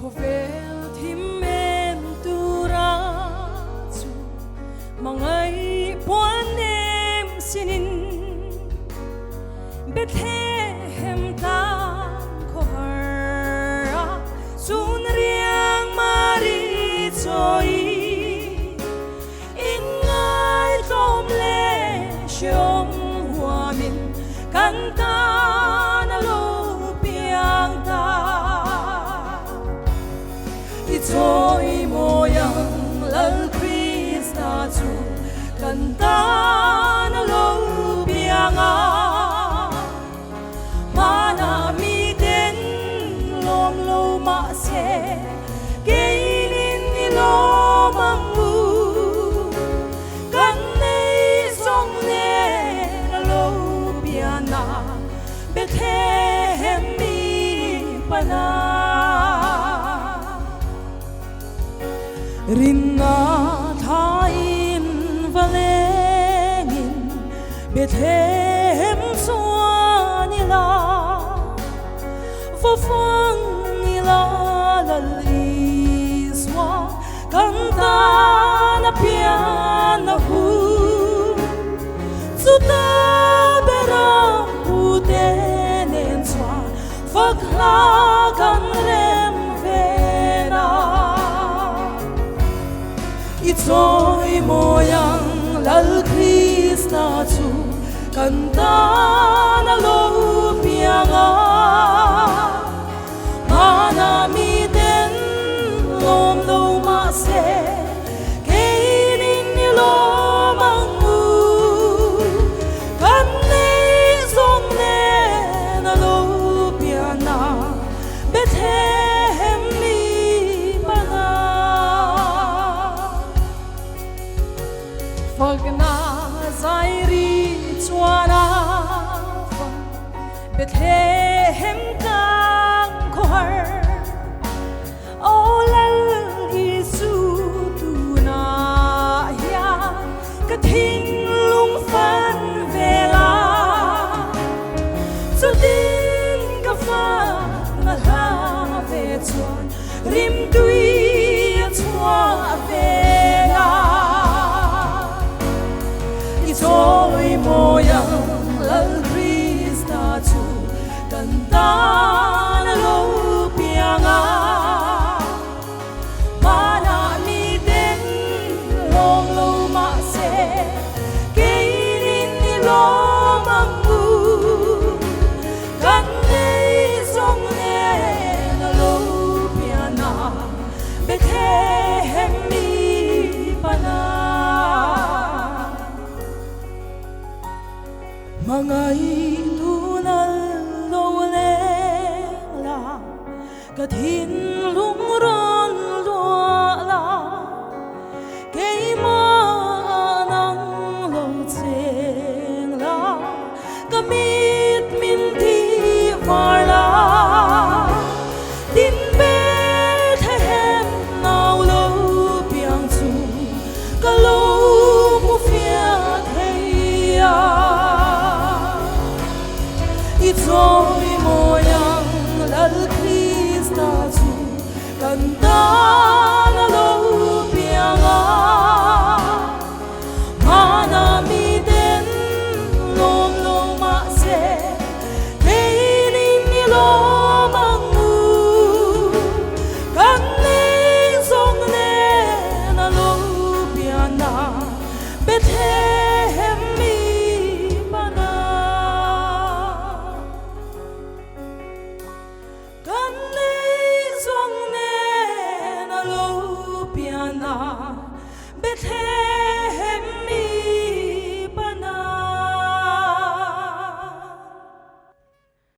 Khawvel thim tura chu mangai poanem sinin Bethlehem tam kohara sun riang mari choi ingai tom le shom huamin kanta na lo piang ta Ito'y moyang lal Krista chu kanta na lo pianga mana mi den lom lo ma se kainin ni lo mangu kan nei song ne na lo piana Bethlehem mi pana Rinna thain valengin Bethlehem suanila Vafang ila laliswa Kanta na piana hu Suta berang putenen swa Fakla kan rem vena Ito'y moyang lal Krista chu kanta na lo pianga mana mi den lom lo ma se kainin ni lo mangu kan nei song ne na lo piana Bethlehem mi pana Fagna zairi chuana Bethlehem kang kohar Olal Isu tuna ya Kathing lung fan vela Sudin ka fa na la ve chuan Rim tui chua vela Ito'y moyang lal Krista chu kanta na lo pianga mana mi den lom lo ma se kainin ni lo mangu kan nei song ne na lo piana Bethlehem mi pana Mangai tunal lo la Kathin lung ron lo la Kay manang lo cheng la Kamit min ti var la Din Bethlehem nào lo piang chu Ka lo mu fiat hey ya Ito'y moyang lal Krista chu kanta na lo pianga mana mi den lom lo ma se kainin ni lo mangu kan nei song ne na lo piana Bethlehem mi pana Kan nei song ne na lo piana